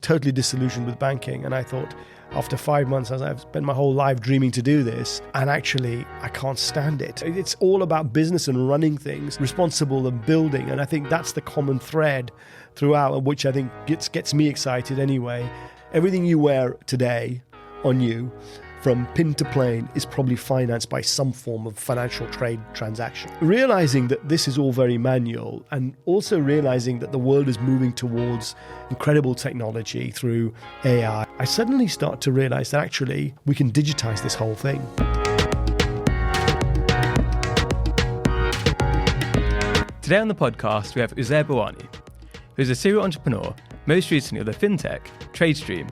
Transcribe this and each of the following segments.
totally disillusioned with banking. And I thought, after 5 months, as I've spent my whole life dreaming to do this, and actually I can't stand it. It's all about business and running things, responsible and building. And I think that's the common thread throughout, which I think gets me excited anyway. Everything you wear today on you, from pin to plane, is probably financed by some form of financial trade transaction. Realizing that this is all very manual, and also realizing that the world is moving towards incredible technology through AI, I suddenly start to realize that actually we can digitize this whole thing. Today on the podcast, we have Uzair Bawany, who's a serial entrepreneur, most recently of the fintech TradeStream,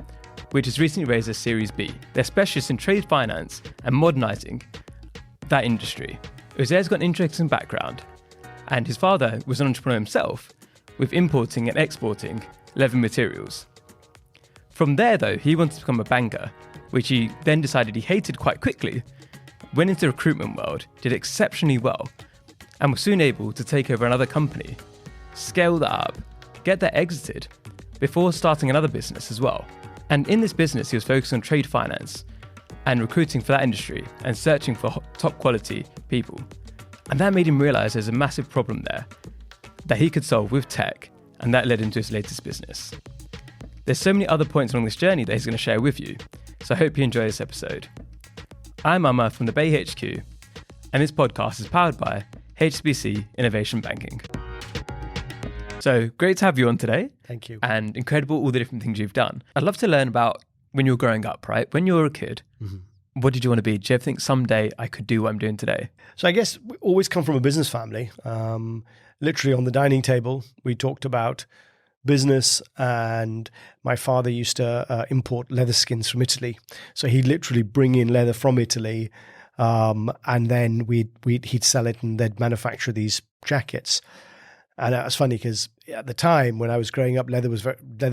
which has recently raised a Series B. They're specialists in trade finance and modernising that industry. Uzair's got an interesting background, and his father was an entrepreneur himself, with importing and exporting leather materials. From there, though, he wanted to become a banker, which he then decided he hated quite quickly, went into the recruitment world, did exceptionally well, and was soon able to take over another company, scale that up, get that exited, before starting another business as well. And in this business, he was focused on trade finance and recruiting for that industry and searching for top quality people. And that made him realize there's a massive problem there that he could solve with tech, and that led him to his latest business. There's so many other points along this journey that he's going to share with you, so I hope you enjoy this episode. I'm Amma from the Bay HQ, and this podcast is powered by HSBC Innovation Banking. So great to have you on today. Thank you. And incredible all the different things you've done. I'd love to learn about when you were growing up, right? When you were a kid, what did you want to be? Did you ever think someday I could do what I'm doing today? So I guess we always come from a business family. Literally on the dining table, we talked about business, and my father used to import leather skins from Italy. So he'd literally bring in leather from Italy, and then he'd sell it, and they'd manufacture these jackets. And it was funny because at the time when I was growing up, leather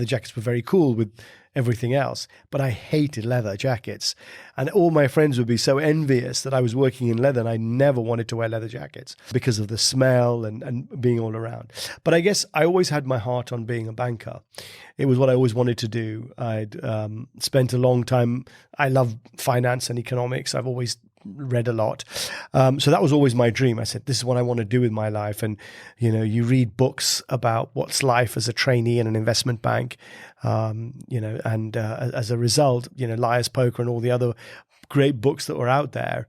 jackets were very cool with everything else, but I hated leather jackets. And all my friends would be so envious that I was working in leather, and I never wanted to wear leather jackets because of the smell and being all around. But I guess I always had my heart on being a banker. It was what I always wanted to do. I'd spent a long time. I love finance and economics. I've always read a lot. So that was always my dream. I said, this is what I want to do with my life. And, you read books about what's life as a trainee in an investment bank, and as a result, Liar's Poker and all the other great books that were out there,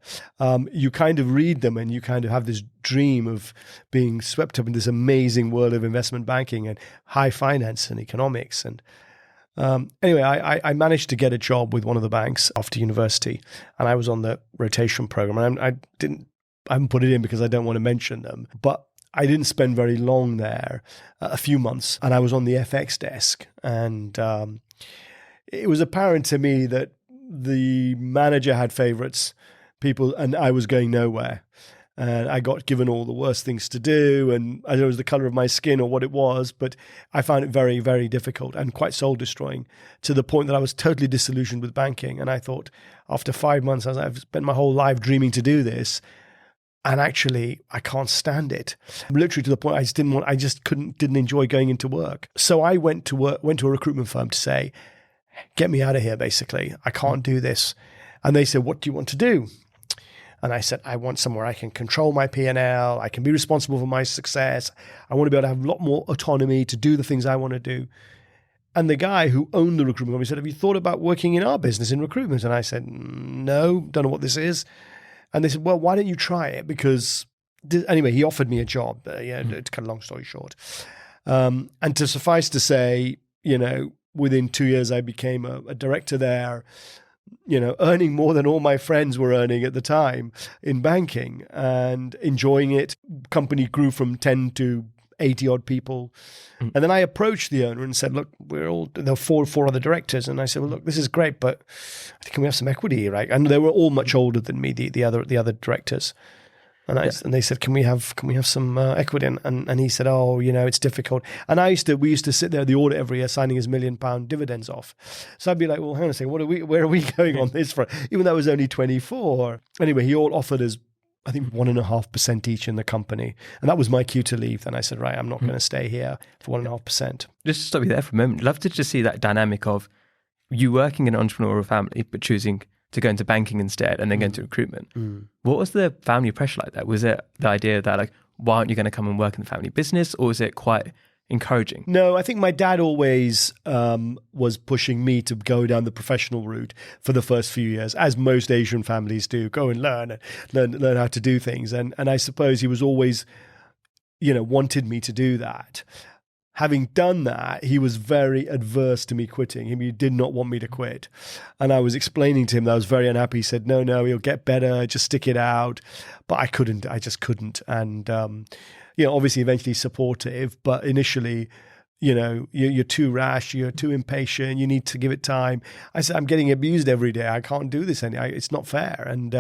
you kind of read them and you kind of have this dream of being swept up in this amazing world of investment banking and high finance and economics. And anyway, I managed to get a job with one of the banks after university, and I was on the rotation program. And I haven't put it in because I don't want to mention them, but I didn't spend very long there, a few months, and I was on the FX desk. And it was apparent to me that the manager had favorites, people, and I was going nowhere. And I got given all the worst things to do, and I don't know it was the color of my skin or what it was, but I found it very, very difficult and quite soul-destroying, to the point that I was totally disillusioned with banking. And I thought, after 5 months, as I've spent my whole life dreaming to do this, and actually I can't stand it. Literally to the point I just didn't enjoy going into work. So I went to a recruitment firm to say, get me out of here, basically. I can't do this. And they said, what do you want to do? And I said, I want somewhere I can control my P&L. I can be responsible for my success. I want to be able to have a lot more autonomy to do the things I want to do. And the guy who owned the recruitment company said, have you thought about working in our business in recruitment? And I said, no, don't know what this is. And they said, well, why don't you try it? Because anyway, he offered me a job, to cut a long story short. And to suffice to say, within 2 years, I became a director there, earning more than all my friends were earning at the time in banking and enjoying it. Company grew from 10 to 80 odd people. And then I approached the owner and said, look, there were four other directors. And I said, well, look, this is great, but I think can we have some equity, right? And they were all much older than me, the other directors. And they said, can we have some equity? And he said, oh, it's difficult. And we used to sit there at the audit every year signing his £1 million dividends off. So I'd be like, well, hang on a second, where are we going on this front? Even though I was only 24. Anyway, he all offered us I think 1.5% each in the company. And that was my cue to leave. Then I said, right, I'm not going to stay here for 1.5%. Just to stop you there for a moment. I'd love to just see that dynamic of you working in an entrepreneurial family, but choosing to go into banking instead and then go into recruitment. What was the family pressure like that? Was it the idea that like, why aren't you going to come and work in the family business? Or was it quite encouraging? No, I think my dad always was pushing me to go down the professional route for the first few years, as most Asian families do. Go and learn how to do things. And I suppose he was always, wanted me to do that. Having done that, he was very adverse to me quitting. He did not want me to quit. And I was explaining to him that I was very unhappy. He said, no, he'll get better. Just stick it out. But I couldn't. I just couldn't. And, obviously eventually supportive, but initially, you're too rash, you're too impatient, you need to give it time. I said, I'm getting abused every day. I can't do this anymore. It's not fair. And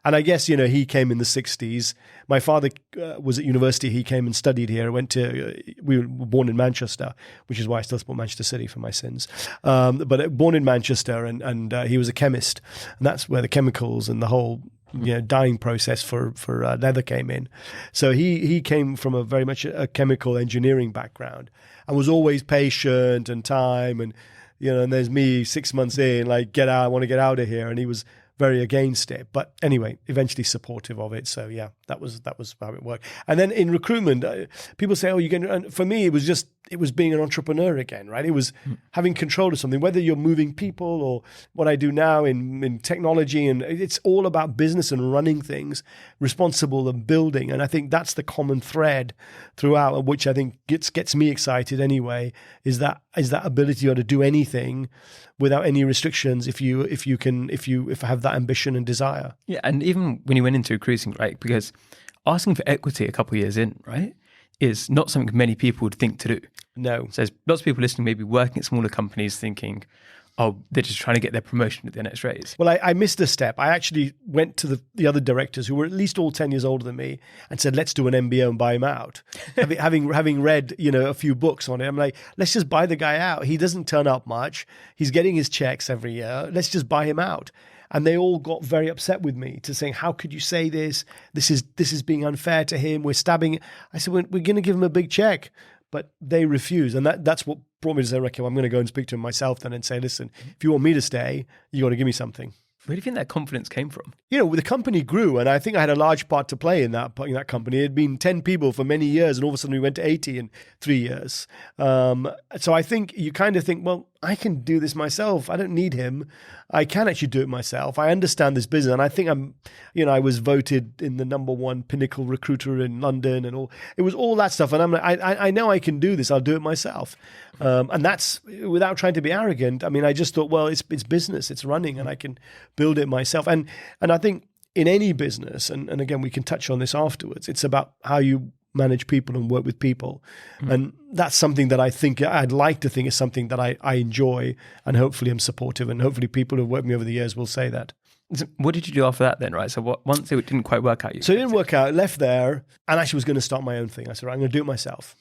I guess, he came in the 60s. My father was at university. He came and studied here. We were born in Manchester, which is why I still support Manchester City for my sins. But born in Manchester and he was a chemist. And that's where the chemicals and the whole dyeing process for leather came in. So he came from a very much a chemical engineering background and was always patient and time and and there's me 6 months in, like, get out, I want to get out of here. And he was very against it. But anyway, eventually supportive of it. So yeah, that was how it worked. And then in recruitment, people say, oh, you're going to, and for me, it was being an entrepreneur again, right? It was having control of something, whether you're moving people or what I do now in technology. And it's all about business and running things, responsible and building. And I think that's the common thread throughout, which I think gets me excited anyway, is that ability to do anything without any restrictions if you have that ambition and desire. Yeah, and even when you went into recruiting, right? Because asking for equity a couple of years in, right, is not something many people would think to do. No. So there's lots of people listening, maybe working at smaller companies thinking, oh, they're just trying to get their promotion at their next raise. Well, I missed a step. I actually went to the other directors who were at least all 10 years older than me and said, let's do an MBO and buy him out. having read, a few books on it, I'm like, let's just buy the guy out. He doesn't turn up much. He's getting his checks every year. Let's just buy him out. And they all got very upset with me to saying, how could you say this? This is being unfair to him. We're stabbing. I said, we're going to give him a big check. But they refused. And that's what brought me to say, okay, well, I'm going to go and speak to him myself then and say, listen, if you want me to stay, you got to give me something. Where do you think that confidence came from? The company grew, and I think I had a large part to play in that company. It had been 10 people for many years, and all of a sudden we went to 80 in 3 years. So I think you kind of think, well, I can do this myself. I don't need him. I can actually do it myself. I understand this business, and I think I was voted in the #1 pinnacle recruiter in London, and all. It was all that stuff, and I'm like, I know I can do this. I'll do it myself, and that's without trying to be arrogant. I mean, I just thought, well, it's business, it's running, and I can build it myself. And I think in any business, and again, we can touch on this afterwards. It's about how you manage people and work with people. And that's something that I'd like to think is something that I enjoy, and hopefully I'm supportive, and hopefully people who've worked with me over the years will say that. So what did you do after that then, right? So once it didn't quite work out, So it didn't work out, left there, and actually was going to start my own thing. I said, right, I'm going to do it myself.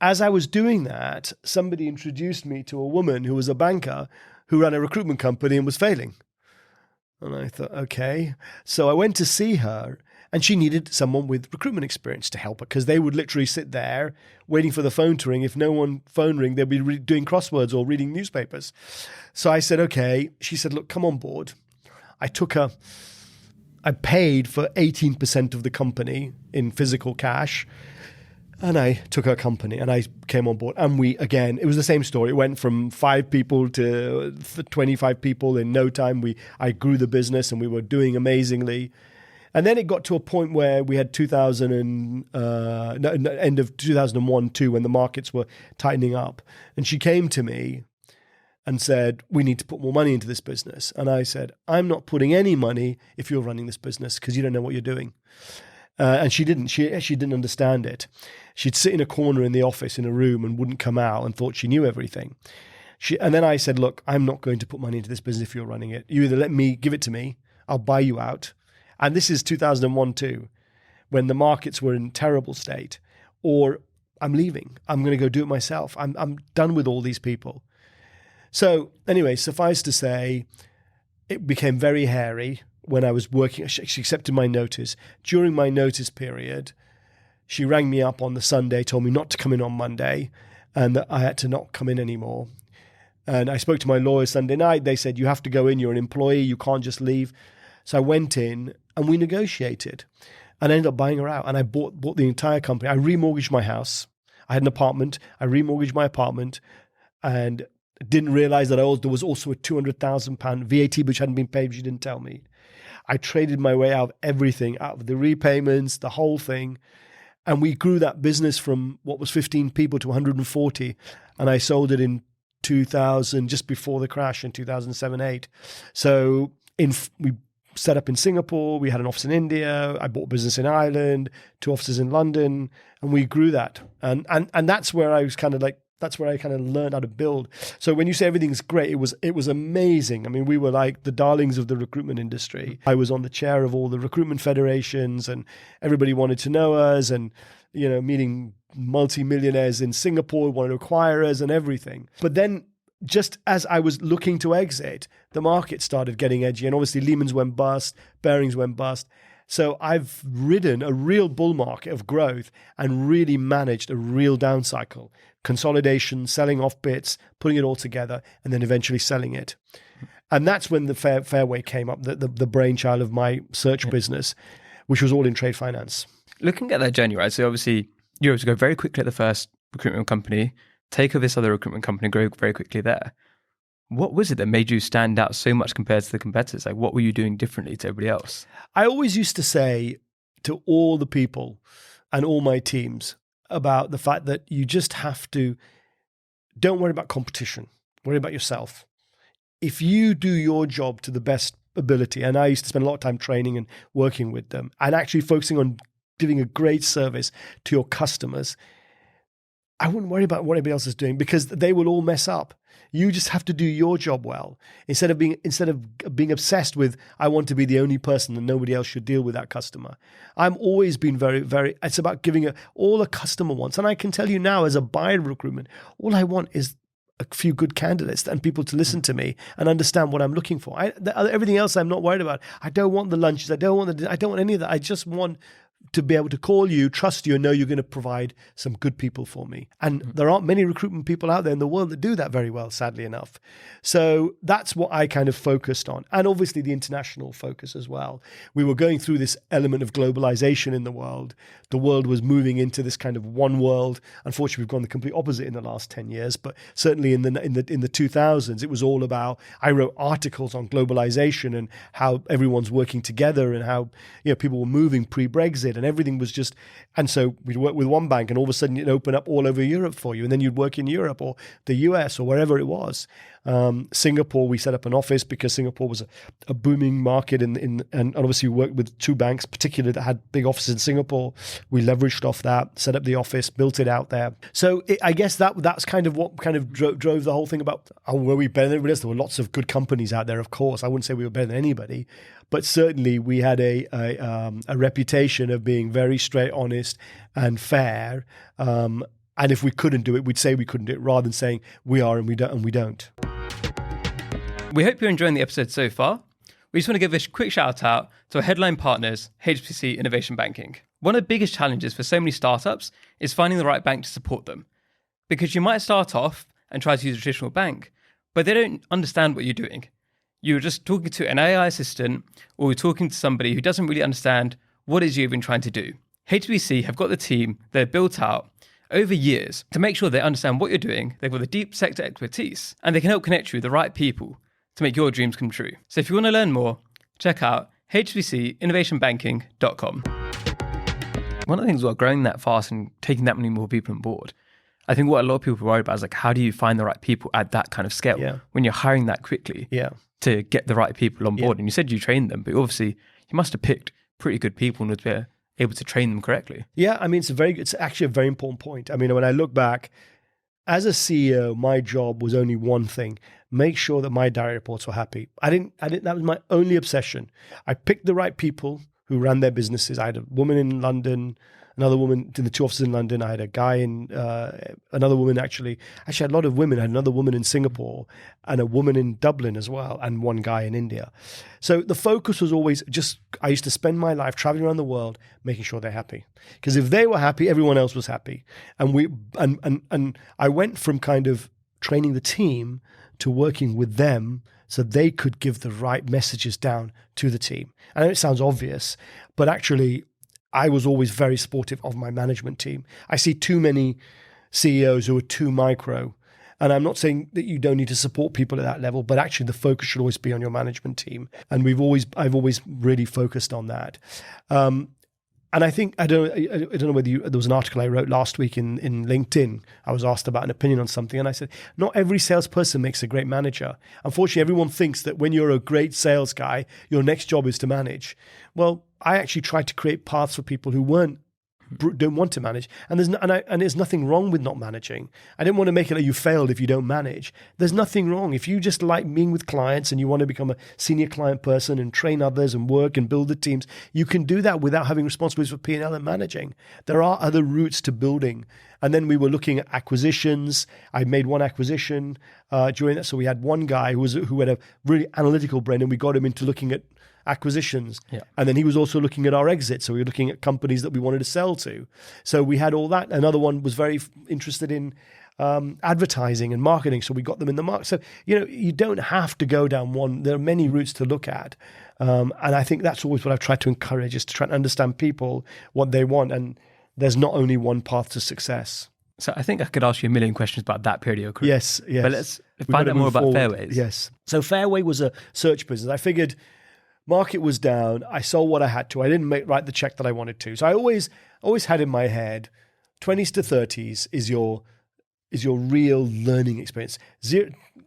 As I was doing that, somebody introduced me to a woman who was a banker who ran a recruitment company and was failing. And I thought, okay. So I went to see her, and she needed someone with recruitment experience to help her, because they would literally sit there waiting for the phone to ring. If no one phone ring, they'd be doing crosswords or reading newspapers. So I said, okay. She said, look, come on board. I paid for 18% of the company in physical cash, and I took her company and I came on board. And it was the same story. It went from 5 people to 25 people in no time. I grew the business and we were doing amazingly. And then it got to a point where we had end of 2001, 2, when the markets were tightening up. And she came to me and said, we need to put more money into this business. And I said, I'm not putting any money if you're running this business, because you don't know what you're doing. And she didn't. She didn't understand it. She'd sit in a corner in the office in a room and wouldn't come out and thought she knew everything. And then I said, look, I'm not going to put money into this business if you're running it. You either give it to me, I'll buy you out. And this is 2001, 2, when the markets were in terrible state, or I'm leaving. I'm going to go do it myself. I'm done with all these people. So anyway, suffice to say, it became very hairy when I was working, she accepted my notice. During my notice period, she rang me up on the Sunday, told me not to come in on Monday, and that I had to not come in anymore. And I spoke to my lawyer Sunday night. They said, you have to go in. You're an employee. You can't just leave. So I went in and we negotiated. And I ended up buying her out. And I bought the entire company. I remortgaged my house. I had an apartment. I remortgaged my apartment and didn't realize that there was also a £200,000 VAT which hadn't been paid. She didn't tell me. I traded my way out of everything, out of the repayments, the whole thing. And we grew that business from what was 15 people to 140. And I sold it in 2000, just before the crash in 2007-8. So we set up in Singapore. We had an office in India. I bought a business in Ireland, 2 offices in London, and we grew that. And that's where I was that's where I kind of learned how to build. So when you say everything's great, it was amazing. I mean, we were like the darlings of the recruitment industry. I was on the chair of all the recruitment federations, and everybody wanted to know us, and meeting multi-millionaires in Singapore wanted to acquire us and everything. But then just as I was looking to exit, the market started getting edgy, and obviously Lehman's went bust, Barings went bust. So I've ridden a real bull market of growth and really managed a real down cycle. Consolidation, selling off bits, putting it all together, and then eventually selling it. And that's when the Fairway came up, the brainchild of my search business, which was all in trade finance. Looking at that journey, right? So obviously you were able to go very quickly at the first recruitment company, take over this other recruitment company, grow very quickly there. What was it that made you stand out so much compared to the competitors? Like, what were you doing differently to everybody else? I always used to say to all the people and all my teams about the fact that you just have to, don't worry about competition, worry about yourself. If you do your job to the best ability, and I used to spend a lot of time training and working with them and actually focusing on giving a great service to your customers, I wouldn't worry about what anybody else is doing because they will all mess up. You just have to do your job well instead of being obsessed with, I want to be the only person and nobody else should deal with that customer. I'm always been very, very, it's about giving all a customer wants. And I can tell you now as a buyer of recruitment, all I want is a few good candidates and people to listen to me and understand what I'm looking for. Everything else I'm not worried about. I don't want the lunches. I don't want any of that. I just want to be able to call you, trust you, and know you're going to provide some good people for me. And there aren't many recruitment people out there in the world that do that very well, sadly enough. So that's what I kind of focused on. And obviously the international focus as well. We were going through this element of globalization in the world. The world was moving into this kind of one world. Unfortunately, we've gone the complete opposite in the last 10 years, but certainly in the 2000s, it was all about, I wrote articles on globalization and how everyone's working together and how people were moving pre-Brexit and everything was just, and so we'd work with one bank and all of a sudden it'd open up all over Europe for you, and then you'd work in Europe or the US or wherever it was. Singapore, we set up an office because Singapore was a booming market, and obviously we worked with 2 banks, particularly that had big offices in Singapore. We leveraged off that, set up the office, built it out there. So I guess that's kind of what kind of drove the whole thing about, were we better than everybody else? There were lots of good companies out there, of course. I wouldn't say we were better than anybody, but certainly we had a reputation of being very straight, honest, and fair. And if we couldn't do it, we'd say we couldn't do it rather than saying we are and we don't. We hope you're enjoying the episode so far. We just want to give a quick shout out to our headline partners, HSBC Innovation Banking. One of the biggest challenges for so many startups is finding the right bank to support them. Because you might start off and try to use a traditional bank, but they don't understand what you're doing. You're just talking to an AI assistant, or you're talking to somebody who doesn't really understand what it is you've been trying to do. HSBC have got the team they've built out over years to make sure they understand what you're doing. They've got the deep sector expertise, and they can help connect you with the right people to make your dreams come true. So if you want to learn more, check out hbcinnovationbanking.com. One of the things about growing that fast and taking that many more people on board, I think what a lot of people worry about is like, how do you find the right people at that kind of scale when you're hiring that quickly to get the right people on board? And you said you trained them, but obviously you must have picked pretty good people and be able to train them correctly. Yeah, I mean, it's actually a very important point. I mean, when I look back, as a CEO, my job was only one thing: make sure that my direct reports were happy. That was my only obsession. I picked the right people who ran their businesses. I had a woman in London, another woman in the 2 offices in London. I had a guy another woman actually I had a lot of women. I had another woman in Singapore and a woman in Dublin as well, and one guy in India. So the focus was always I used to spend my life traveling around the world, making sure they're happy. Because if they were happy, everyone else was happy. And I went from kind of training the team to working with them so they could give the right messages down to the team. I know it sounds obvious, but actually I was always very supportive of my management team. I see too many CEOs who are too micro. And I'm not saying that you don't need to support people at that level, but actually the focus should always be on your management team. And I've always really focused on that. And I think, I don't know whether there was an article I wrote last week in LinkedIn. I was asked about an opinion on something, and I said, not every salesperson makes a great manager. Unfortunately, everyone thinks that when you're a great sales guy, your next job is to manage. Well, I actually tried to create paths for people who don't want to manage. And there's nothing wrong with not managing. I didn't want to make it like you failed if you don't manage. There's nothing wrong. If you just like being with clients and you want to become a senior client person and train others and work and build the teams, you can do that without having responsibilities for P&L and managing. There are other routes to building. And then we were looking at acquisitions. I made one acquisition during that. So we had one guy who had a really analytical brain, and we got him into looking at acquisitions. Yeah. And then he was also looking at our exit. So we were looking at companies that we wanted to sell to. So we had all that. Another one was very interested in advertising and marketing. So we got them in the market. So, you don't have to go down one. There are many routes to look at. And I think that's always what I've tried to encourage, is to try and understand people, what they want. And there's not only one path to success. So I think I could ask you a million questions about that period of your career. Yes. But let's find out more about Fairways. Yes. So Fairway was a search business. I figured market was down. I sold what I had to. I didn't write the check that I wanted to. So I always had in my head, 20s to 30s is your real learning experience.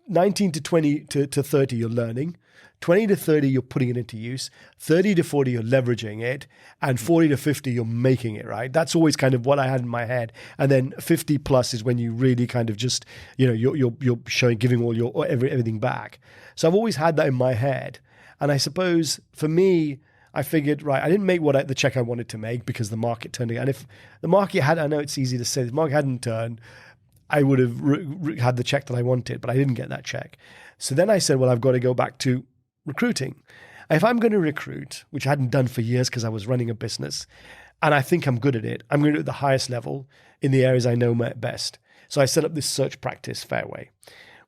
19 to 20 to 30, you're learning. 20 to 30, you're putting it into use. 30 to 40, you're leveraging it. And 40 to 50, you're making it, right? That's always kind of what I had in my head. And then 50 plus is when you really kind of just, you're giving all your everything back. So I've always had that in my head. And I suppose for me, I figured, right, I didn't make the check I wanted to make because the market turned. And if the market had, I know it's easy to say, if the market hadn't turned, I would have had the check that I wanted, but I didn't get that check. So then I said, well, I've got to go back to recruiting. If I'm going to recruit, which I hadn't done for years because I was running a business, and I think I'm good at it, I'm going to do it at the highest level in the areas I know best. So I set up this search practice, Fairway,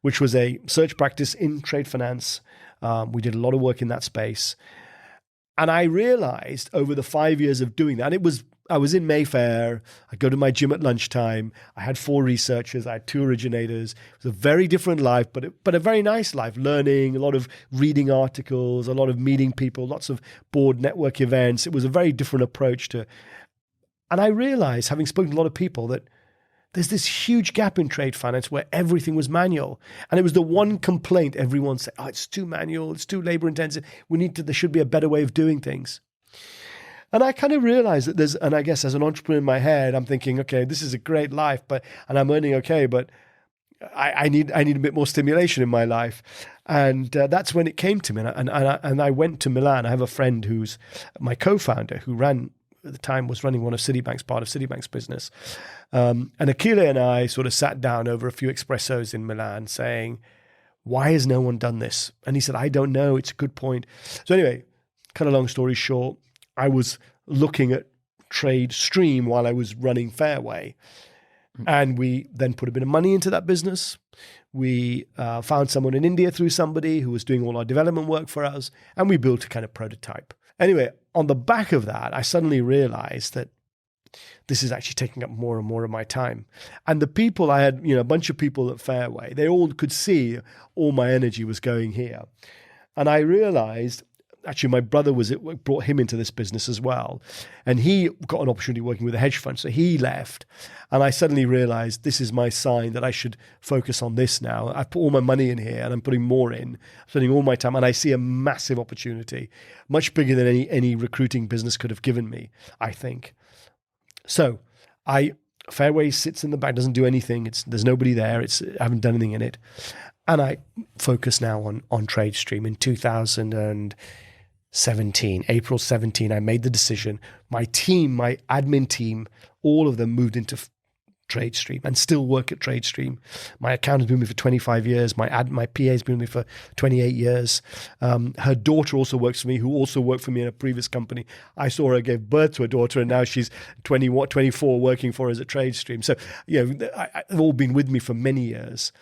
which was a search practice in trade finance. We did a lot of work in that space. And I realized over the 5 years of doing that, and I was in Mayfair, I'd go to my gym at lunchtime, I had 4 researchers, I had 2 originators. It was a very different life, but a very nice life, learning, a lot of reading articles, a lot of meeting people, lots of board network events. It was a very different approach to, and I realized, having spoken to a lot of people, that there's this huge gap in trade finance where everything was manual. And it was the one complaint everyone said, it's too manual, it's too labor intensive. There should be a better way of doing things. And I kind of realized that and I guess as an entrepreneur in my head, I'm thinking, okay, this is a great life, and I'm earning okay, but I need a bit more stimulation in my life. And that's when it came to me. And I went to Milan. I have a friend who's my co-founder who at the time was running one of Citibank's, part of Citibank's business. And Achille and I sort of sat down over a few espressos in Milan saying, why has no one done this? And he said, I don't know. It's a good point. So anyway, cut a long story short, I was looking at TradeStream while I was running Fairway. And we then put a bit of money into that business. We found someone in India through somebody who was doing all our development work for us. And we built a kind of prototype. Anyway, on the back of that, I suddenly realized that this is actually taking up more and more of my time. And the people I had, a bunch of people at Fairway, they all could see all my energy was going here. And I realized, actually, my brother brought him into this business as well. And he got an opportunity working with a hedge fund. So he left. And I suddenly realized this is my sign that I should focus on this now. I put all my money in here and I'm putting more in, spending all my time. And I see a massive opportunity, much bigger than any recruiting business could have given me, I think. So Fairway sits in the back, doesn't do anything. There's nobody there. I haven't done anything in it. And I focus now on TradeStream. In 2016, April 17, I made the decision. My team, my admin team, all of them moved into TradeStream and still work at TradeStream. My accountant's been with me for 25 years. My PA's been with me for 28 years. Her daughter also works for me, who also worked for me in a previous company. I saw her give birth to a daughter, and now she's 24 working for us at TradeStream. So, they've all been with me for many years.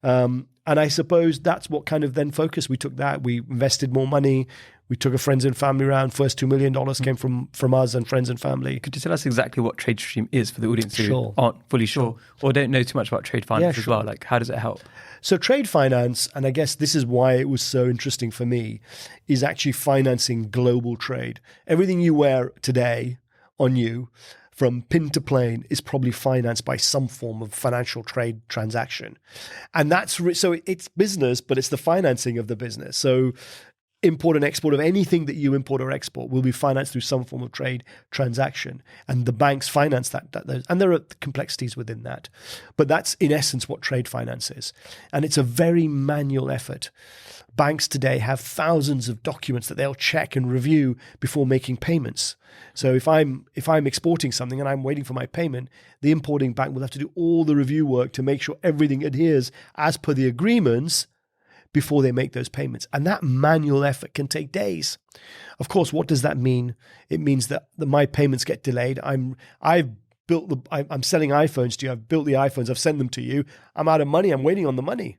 And I suppose that's what kind of then focused. We took that, we invested more money. We took a friends and family round. First $2 million came from us and friends and family. Could you tell us exactly what TradeStream is for the audience who Sure. aren't fully sure or don't know too much about trade finance as well? Like, how does it help? So trade finance, and I guess this is why it was so interesting for me, is actually financing global trade. Everything you wear today on you, from pin to plane, is probably financed by some form of financial trade transaction. And so it's business, but it's the financing of the business. So import and export of anything that you import or export will be financed through some form of trade transaction. And the banks finance that. And there are complexities within that. But that's in essence what trade finance is. And it's a very manual effort. Banks today have thousands of documents that they'll check and review before making payments. So if I'm exporting something and I'm waiting for my payment, the importing bank will have to do all the review work to make sure everything adheres as per the agreements before they make those payments. And that manual effort can take days. Of course, what does that mean? It means that my payments get delayed. I'm selling iPhones to you. I've built the iPhones. I've sent them to you. I'm out of money. I'm waiting on the money.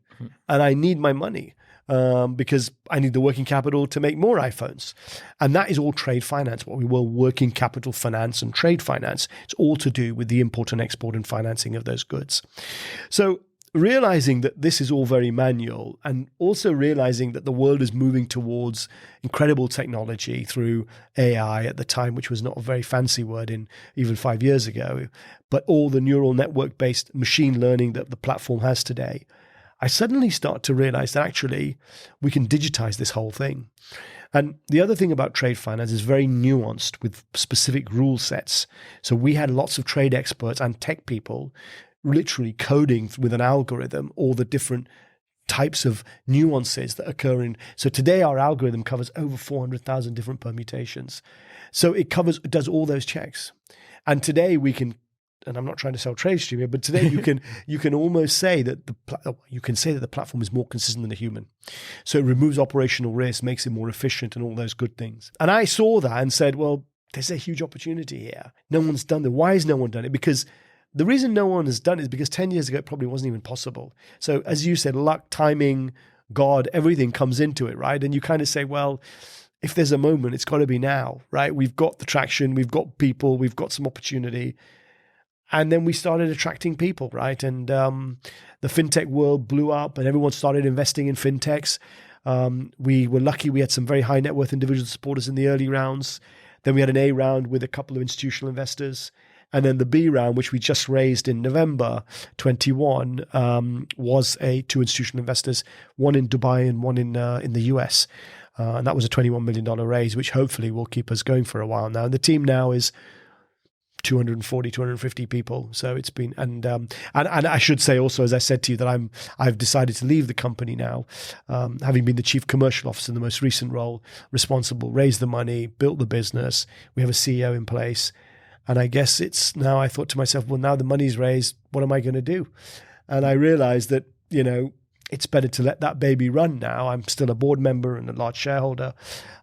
And I need my money because I need the working capital to make more iPhones. And that is all trade finance, what we will working capital finance and trade finance. It's all to do with the import and export and financing of those goods. So realizing that this is all very manual, and also realizing that the world is moving towards incredible technology through AI at the time, which was not a very fancy word in even 5 years ago, but all the neural network-based machine learning that the platform has today, I suddenly start to realize that actually we can digitize this whole thing. And the other thing about trade finance is very nuanced with specific rule sets. So we had lots of trade experts and tech people literally coding with an algorithm all the different types of nuances that occur in. So today our algorithm covers over 400,000 different permutations. So it does all those checks. And today we can, and I'm not trying to sell TradeStream here, but today you can almost say that the platform is more consistent than a human. So it removes operational risk, makes it more efficient, and all those good things. And I saw that and said, well, there's a huge opportunity here. No one's done it. Why has no one done it? Because the reason no one has done it is because 10 years ago, it probably wasn't even possible. So as you said, luck, timing, God, everything comes into it, right? And you kind of say, well, if there's a moment, it's got to be now, right? We've got the traction, we've got people, we've got some opportunity. And then we started attracting people, right? And the fintech world blew up and everyone started investing in fintechs. We were lucky we had some very high net worth individual supporters in the early rounds. Then we had an A round with a couple of institutional investors. And then the B round, which we just raised in November 21, was two institutional investors, one in Dubai and one in the US. And that was a $21 million raise, which hopefully will keep us going for a while now. And the team now is 240, 250 people. So it's been, and I should say also, as I said to you, that I've decided to leave the company now, having been the chief commercial officer in the most recent role, responsible, raised the money, built the business. We have a CEO in place. And I guess it's now, I thought to myself, well, now the money's raised, what am I going to do? And I realized that, it's better to let that baby run now. I'm still a board member and a large shareholder.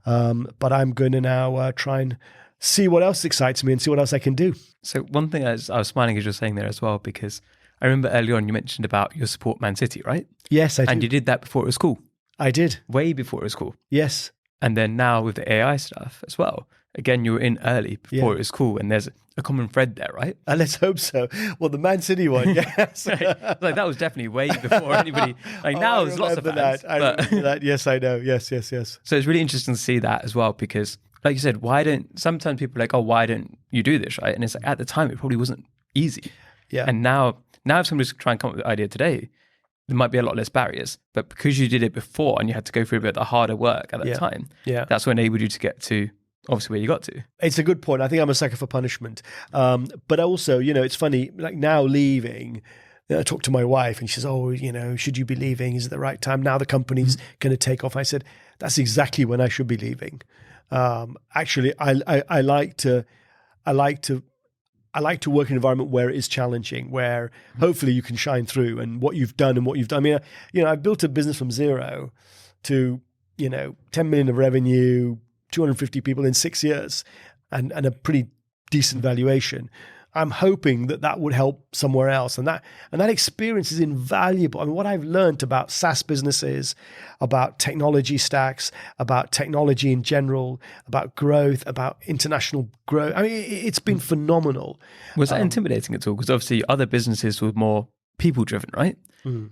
But I'm going to now try and see what else excites me and see what else I can do. So one thing I was smiling as you're saying there as well, because I remember earlier on you mentioned about your support Man City, right? Yes, I did. And you did that before it was cool. I did. Way before it was cool. Yes. And then now with the AI stuff as well. Again, you were in early before it was cool, and there's a common thread there, right? Let's hope so. Well, the Man City one, yes. Right. Like that was definitely way before anybody. Like now, there's lots of fans. I remember that. Yes, I know. Yes. So it's really interesting to see that as well, because, like you said, sometimes people are like, oh, why don't you do this, right? And it's like at the time it probably wasn't easy. Yeah. And now if somebody's trying to come up with the idea today, there might be a lot less barriers. But because you did it before and you had to go through a bit of the harder work at that time, that's what enabled you to get to obviously where you got to. It's a good point. I think I'm a sucker for punishment. But also, it's funny, like now leaving, I talked to my wife and she says, oh, should you be leaving? Is it the right time? Now the company's going to take off. I said, that's exactly when I should be leaving. Actually, I like to work in an environment where it is challenging, where hopefully you can shine through and what you've done. I mean, I built a business from zero to 10 million of revenue, 250 people in 6 years, and a pretty decent valuation. I'm hoping that would help somewhere else. And that experience is invaluable. I mean, what I've learned about SaaS businesses, about technology stacks, about technology in general, about growth, about international growth, I mean, it's been phenomenal. Was that intimidating at all? Because obviously other businesses were more people-driven, right?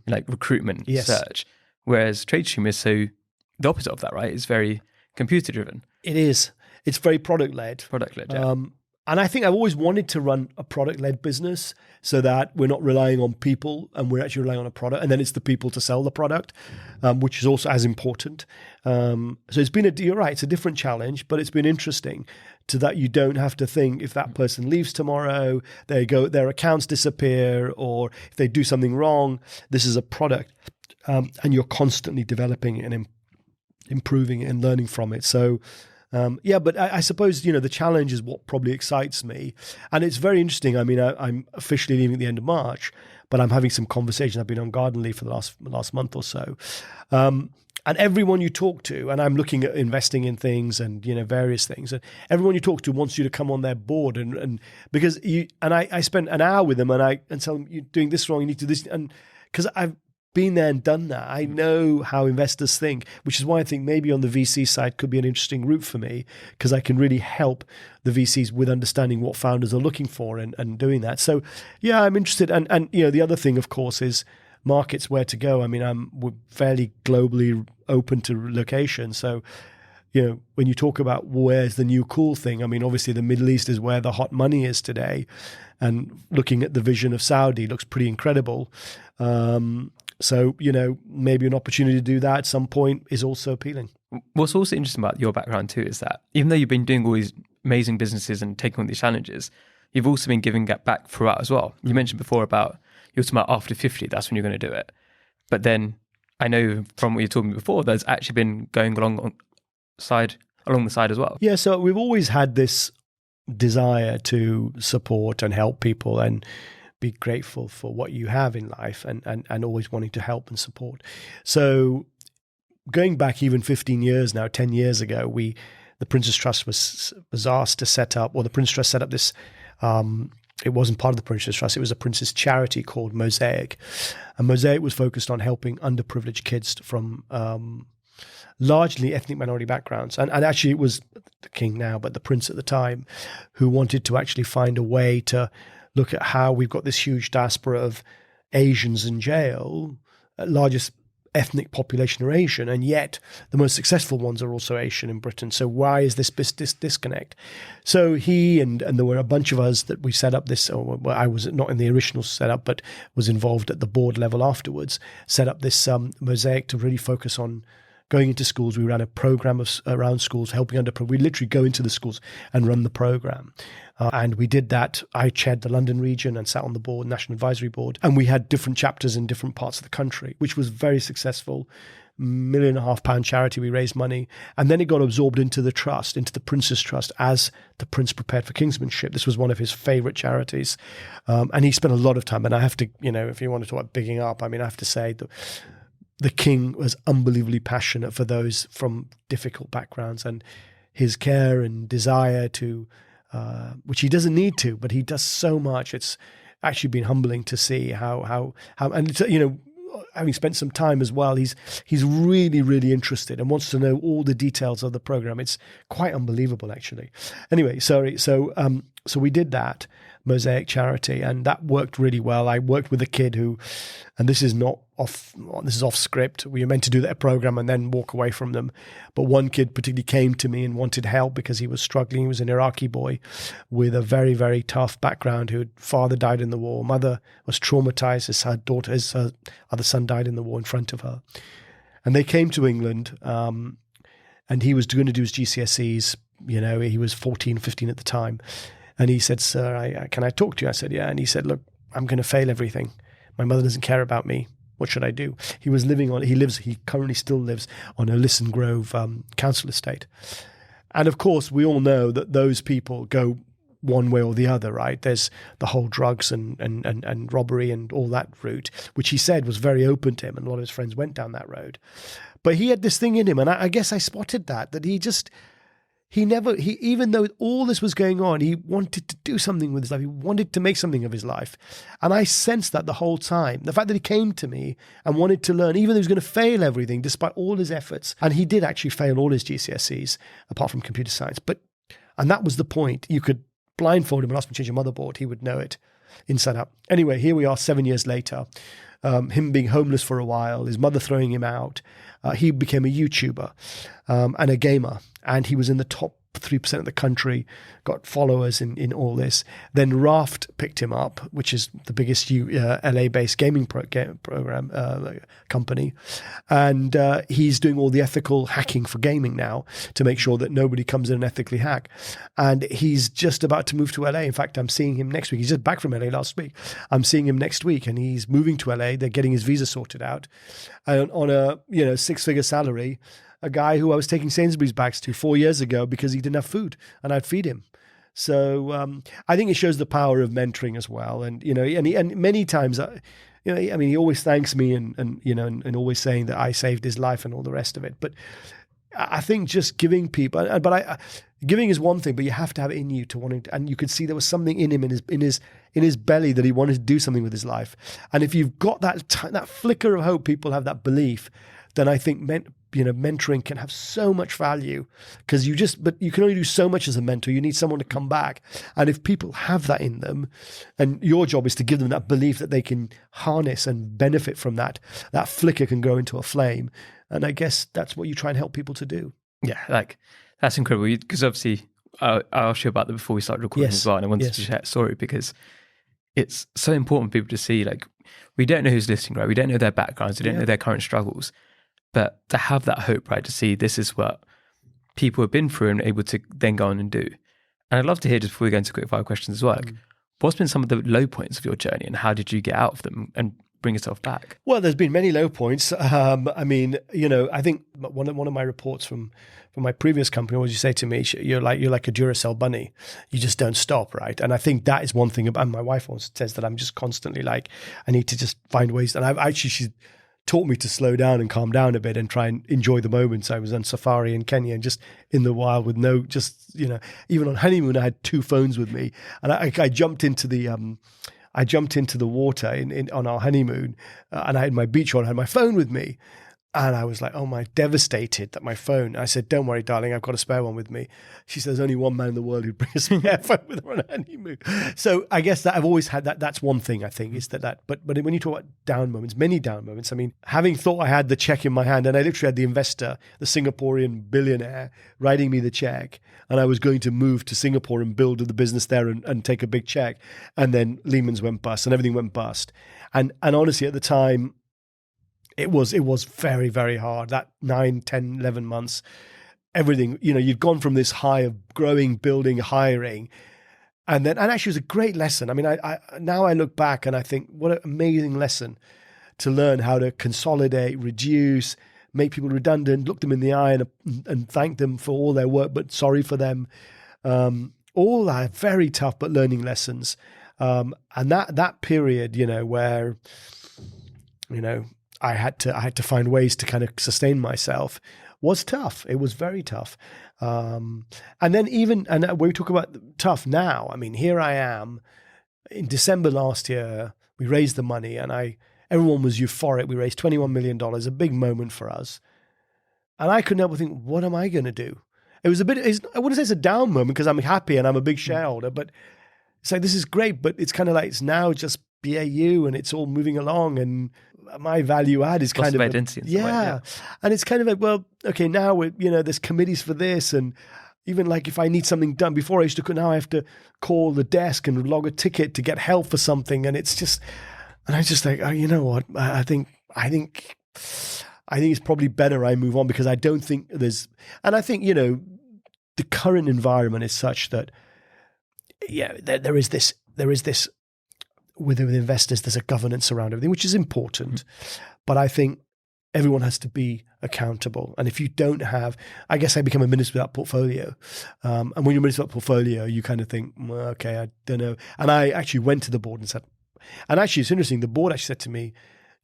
Like recruitment, search. Whereas TradeStream is so the opposite of that, right? It's very computer-driven. It is. It's very product-led. Product-led, yeah. And I think I've always wanted to run a product-led business so that we're not relying on people and we're actually relying on a product. And then it's the people to sell the product, which is also as important. So it's been you're right, it's a different challenge, but it's been interesting to that you don't have to think if that person leaves tomorrow, their accounts disappear, or if they do something wrong, this is a product. And you're constantly developing it and improving it and learning from it. So but I suppose, the challenge is what probably excites me. And it's very interesting. I mean, I'm officially leaving at the end of March, but I'm having some conversations. I've been on garden leave for the last month or so. And everyone you talk to, and I'm looking at investing in things and, various things, and everyone you talk to wants you to come on their board. And because I spent an hour with them and tell them, you're doing this wrong, you need to do this. And because I've been there and done that. I know how investors think, which is why I think maybe on the VC side could be an interesting route for me, because I can really help the VCs with understanding what founders are looking for and doing that. So yeah, I'm interested. And the other thing, of course, is markets, where to go. I mean, we're fairly globally open to location. So, when you talk about where's the new cool thing, I mean, obviously the Middle East is where the hot money is today. And looking at the vision of Saudi looks pretty incredible. So, maybe an opportunity to do that at some point is also appealing. What's also interesting about your background too is that even though you've been doing all these amazing businesses and taking on these challenges, you've also been giving that back throughout as well. You mentioned before about, you were talking about after 50, that's when you're going to do it. But then I know from what you're talking before, there's actually been going along the side as well. Yeah, so we've always had this desire to support and help people and be grateful for what you have in life and always wanting to help and support. So going back even 15 years now, 10 years ago, the Prince's Trust was asked to set up, or the Prince's Trust set up this, it wasn't part of the Prince's Trust, it was a Prince's charity called Mosaic. And Mosaic was focused on helping underprivileged kids from largely ethnic minority backgrounds. And actually it was the king now, but the prince at the time, who wanted to actually find a way to look at how we've got this huge diaspora of Asians in jail, largest ethnic population are Asian, and yet the most successful ones are also Asian in Britain. So why is this disconnect? So he and there were a bunch of us that we set up this, or well, I was not in the original setup, but was involved at the board level afterwards, set up this Mosaic to really focus on going into schools. We ran a program around schools, helping we literally go into the schools and run the program. And we did that. I chaired the London region and sat on the board, National Advisory Board. And we had different chapters in different parts of the country, which was very successful. £1.5 million charity, we raised money. And then it got absorbed into the trust, into the Prince's Trust, as the Prince prepared for Kingsmanship. This was one of his favorite charities. And he spent a lot of time. And I have to, if you want to talk about bigging up, I mean, I have to say that the king was unbelievably passionate for those from difficult backgrounds, and his care and desire to, which he doesn't need to, but he does so much. It's actually been humbling to see how, and having spent some time as well, he's really, really interested and wants to know all the details of the program. It's quite unbelievable, actually. Anyway, sorry. So we did that Mosaic charity, and that worked really well. I worked with a kid who, and this is off script. We were meant to do that program and then walk away from them. But one kid particularly came to me and wanted help because he was struggling. He was an Iraqi boy with a very, very tough background, whose father died in the war. Mother was traumatized. His other son died in the war in front of her. And they came to England, and he was going to do his GCSEs. He was 14, 15 at the time. And he said, "Sir, can I talk to you?" I said, "Yeah." And he said, "Look, I'm going to fail everything. My mother doesn't care about me. What should I do?" He currently still lives on a Lisson Grove council estate. And of course, we all know that those people go one way or the other, right? There's the whole drugs and robbery and all that route, which he said was very open to him, and a lot of his friends went down that road. But he had this thing in him, and I guess I spotted that even though all this was going on, he wanted to do something with his life. He wanted to make something of his life. And I sensed that the whole time. The fact that he came to me and wanted to learn, even though he was going to fail everything, despite all his efforts. And he did actually fail all his GCSEs, apart from computer science. And that was the point. You could blindfold him and ask him to change a motherboard. He would know it inside out. Anyway, here we are 7 years later. Him being homeless for a while, his mother throwing him out. He became a YouTuber and a gamer, and he was in the top 3% of the country, got followers in all this. Then Raft picked him up, which is the biggest LA-based gaming program company, and he's doing all the ethical hacking for gaming now to make sure that nobody comes in and ethically hack. And he's just about to move to LA. In fact, I'm seeing him next week. He's just back from LA last week. I'm seeing him next week, and he's moving to LA. They're getting his visa sorted out, and on a 6-figure salary. A guy who I was taking Sainsbury's bags to 4 years ago because he didn't have food, and I'd feed him. So I think it shows the power of mentoring as well. And and many times, he always thanks me and always saying that I saved his life and all the rest of it. But I think just giving people, giving is one thing, but you have to have it in you to want to. And you could see there was something in him in his belly that he wanted to do something with his life. And if you've got that flicker of hope, people have that belief, then I think mentoring can have so much value, because but you can only do so much as a mentor. You need someone to come back. And if people have that in them, and your job is to give them that belief that they can harness and benefit from that flicker can go into a flame. And I guess that's what you try and help people to do. Yeah, that's incredible. Because obviously I asked you about that before we started recording as well. And I wanted to share that story because it's so important for people to see, we don't know who's listening, right? We don't know their backgrounds. We don't know their current struggles. But to have that hope, right, to see this is what people have been through and able to then go on and do. And I'd love to hear, just before we go into quick fire questions as well, what's been some of the low points of your journey and how did you get out of them and bring yourself back? Well, there's been many low points. I think one of my reports from my previous company always say to me, you're like a Duracell bunny. You just don't stop, right? And I think that is one thing. And my wife always says that I'm just constantly I need to just find ways. And she's taught me to slow down and calm down a bit and try and enjoy the moments. I was on safari in Kenya and just in the wild with even on honeymoon, I had 2 phones with me, and I jumped into the water on our honeymoon, and I had my beach on, I had my phone with me. And I was like, oh my, devastated that my phone. I said, don't worry, darling, I've got a spare one with me. She said, there's only one man in the world who'd bring a spare phone with her on a honeymoon. So I guess that I've always had that. That's one thing I think is that. But when you talk about down moments, many down moments, I mean, having thought I had the check in my hand, and I literally had the investor, the Singaporean billionaire, writing me the check, and I was going to move to Singapore and build the business there and take a big check. And then Lehman's went bust and everything went bust. And honestly, at the time, it was very, very hard. That 9, 10, 11 months, everything, you'd gone from this high of growing, building, hiring. And actually it was a great lesson. I mean, I now I look back and I think what an amazing lesson to learn how to consolidate, reduce, make people redundant, look them in the eye and thank them for all their work, but sorry for them. All that very tough, but learning lessons. And that period, where, I had to find ways to kind of sustain myself was tough. It was very tough. And then when we talk about tough now, I mean, here I am in December last year, we raised the money and everyone was euphoric. We raised $21 million, a big moment for us. And I couldn't help but think, what am I going to do? It was I wouldn't say it's a down moment because I'm happy and I'm a big shareholder, but it's like, this is great, but it's kind of like, it's now just BAU and it's all moving along, and my value add is kind of identity. And it's kind of like, well, okay, now there's committees for this, and even like if I need something done, before I used to, now I have to call the desk and log a ticket to get help for something, and it's just, and I just like, oh, you know what? I think it's probably better I move on, because I don't think and I think the current environment is such that there is this with investors, there's a governance around everything, which is important. But I think everyone has to be accountable. And if you don't have, I guess I become a minister without portfolio. And when you're a minister without portfolio, you kind of think, well, okay, I don't know. And I actually went to the board and said, and actually it's interesting, the board actually said to me,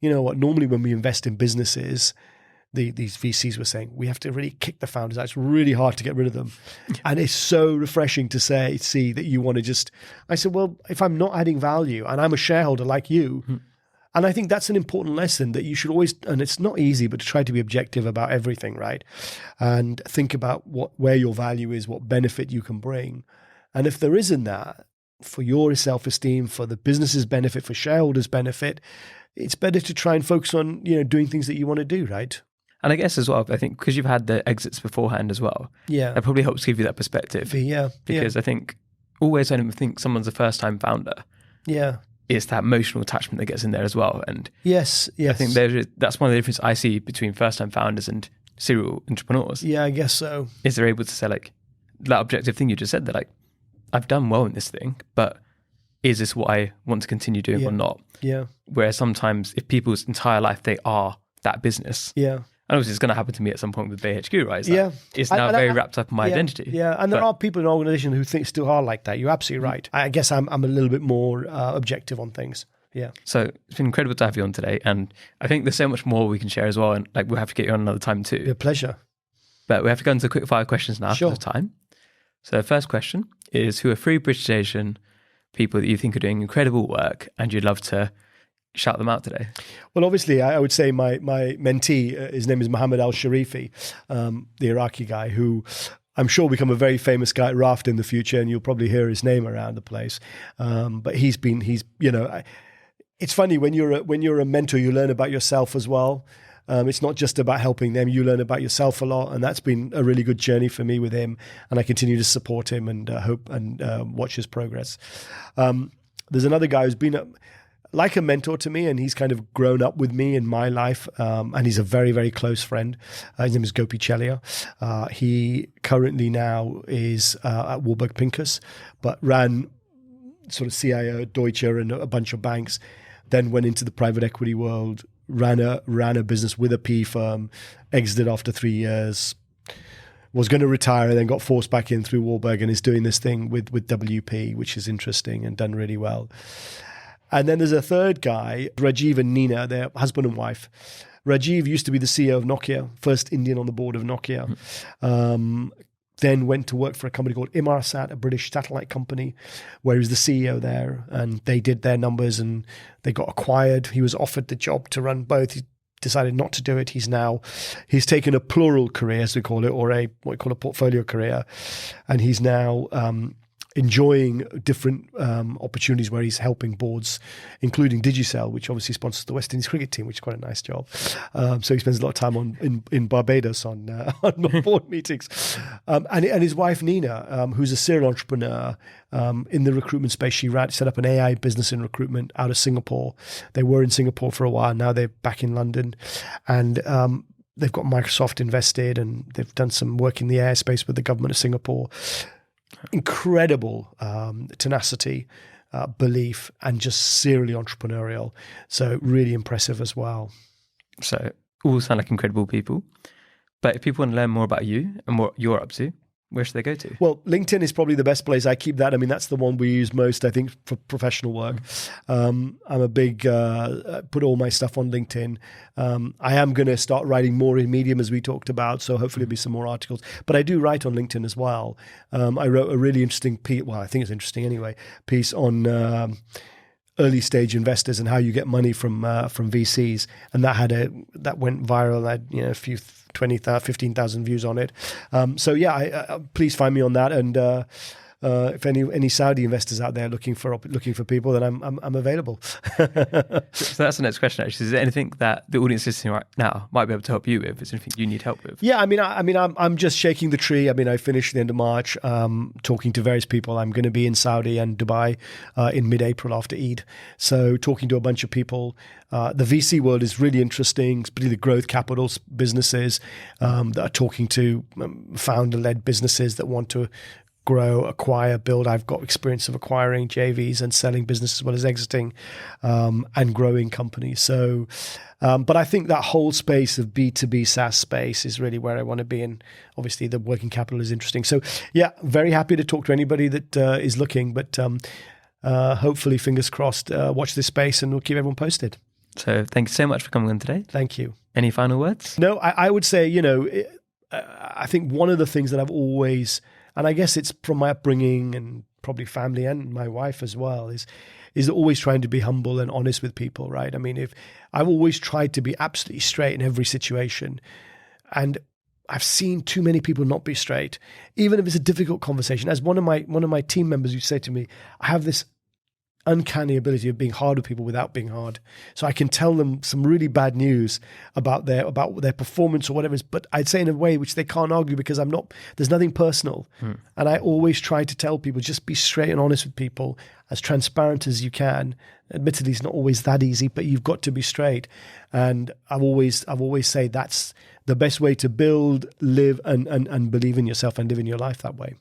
you know what, normally when we invest in businesses, these VCs were saying, we have to really kick the founders out. It's really hard to get rid of them. And it's so refreshing to see that you want to just, I said, well, if I'm not adding value and I'm a shareholder like you, and I think that's an important lesson that you should always, and it's not easy, but to try to be objective about everything, right? And think about where your value is, what benefit you can bring. And if there isn't that, for your self-esteem, for the business's benefit, for shareholders' benefit, it's better to try and focus on, doing things that you want to do, right? And I guess as well, I think because you've had the exits beforehand as well, that probably helps give you that perspective. Because I think always when I think someone's a first-time founder, it's that emotional attachment that gets in there as well. And yes, I think that's one of the differences I see between first-time founders and serial entrepreneurs. Yeah, I guess so. Is they're able to say like that objective thing you just said, that like, I've done well in this thing, but is this what I want to continue doing or not? Yeah. Whereas sometimes if people's entire life, they are that business. Yeah. And obviously it's going to happen to me at some point with BHQ, right? It's now and very wrapped up in my identity. Yeah, and there are people in an organization who still are like that. You're absolutely right. I guess I'm a little bit more objective on things. Yeah. So it's been incredible to have you on today. And I think there's so much more we can share as well. And like we'll have to get you on another time too. A pleasure. But we have to go into quick fire questions now because of time. So the first question is, who are 3 Digitisation people that you think are doing incredible work and you'd love to shout them out today? Well, obviously, I would say my mentee, his name is Mohammed Al-Sharifi, the Iraqi guy who I'm sure will become a very famous guy at Raft in the future, and you'll probably hear his name around the place. But he's it's funny when you're a mentor, you learn about yourself as well. It's not just about helping them. You learn about yourself a lot, and that's been a really good journey for me with him. And I continue to support him and hope and watch his progress. There's another guy who's been like a mentor to me, and he's kind of grown up with me in my life, and he's a very, very close friend. His name is Gopi Chelia. He currently now is at Warburg Pincus, but ran sort of CIO at Deutsche and a bunch of banks, then went into the private equity world, ran a business with a PE firm, exited after 3 years, was going to retire and then got forced back in through Warburg, and is doing this thing with WP, which is interesting and done really well. And then there's a third guy, Rajiv and Nina, they're husband and wife. Rajiv used to be the CEO of Nokia, first Indian on the board of Nokia. Then went to work for a company called Inmarsat, a British satellite company, where he was the CEO there. And they did their numbers and they got acquired. He was offered the job to run both. He decided not to do it. He's taken a plural career, as we call it, or what we call a portfolio career. And he's now enjoying different opportunities where he's helping boards, including Digicel, which obviously sponsors the West Indies cricket team, which is quite a nice job. So he spends a lot of time in Barbados on board meetings. And his wife, Nina, who's a serial entrepreneur in the recruitment space. She set up an AI business in recruitment out of Singapore. They were in Singapore for a while. Now they're back in London. And they've got Microsoft invested, and they've done some work in the airspace with the government of Singapore. Incredible tenacity, belief, and just serially entrepreneurial. So really impressive as well. So all sound like incredible people. But if people want to learn more about you and what you're up to, where should they go to? Well, LinkedIn is probably the best place. I keep that. I mean, that's the one we use most, I think, for professional work. I'm a big, put all my stuff on LinkedIn. I am going to start writing more in Medium, as we talked about, so hopefully there'll be some more articles. But I do write on LinkedIn as well. I wrote a really interesting piece, well, I think it's interesting anyway, piece on early stage investors and how you get money from VCs, and that went viral. I had a few 15,000 views on it. So yeah, please find me on that. And if any Saudi investors out there looking for people, then I'm available. So that's the next question. Actually, is there anything that the audience listening right now might be able to help you with? Is there anything you need help with? Yeah, I'm just shaking the tree. I finished at the end of March, talking to various people. I'm going to be in Saudi and Dubai in mid-April after Eid. So talking to a bunch of people. The VC world is really interesting, particularly the growth capital businesses that are talking to founder-led businesses that want to grow, acquire, build. I've got experience of acquiring JVs and selling business as well as exiting and growing companies. So, but I think that whole space of B2B SaaS space is really where I want to be. And obviously the working capital is interesting. So yeah, very happy to talk to anybody that is looking, but hopefully, fingers crossed, watch this space and we'll keep everyone posted. So thank you so much for coming on today. Thank you. Any final words? No, I would say, I think one of the things that I've always, and I guess it's from my upbringing and probably family and my wife as well, is always trying to be humble and honest with people, right? I mean, if I've always tried to be absolutely straight in every situation, and I've seen too many people not be straight, even if it's a difficult conversation. As one of my team members used to say to me, I have this uncanny ability of being hard with people without being hard. So I can tell them some really bad news about their performance or whatever, but I'd say in a way which they can't argue because there's nothing personal. And I always try to tell people, just be straight and honest with people, as transparent as you can. Admittedly, it's not always that easy, but you've got to be straight. And I've always say that's the best way to build, live, and believe in yourself and live in your life that way.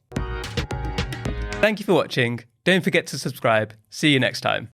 Thank you for watching. Don't forget to subscribe. See you next time.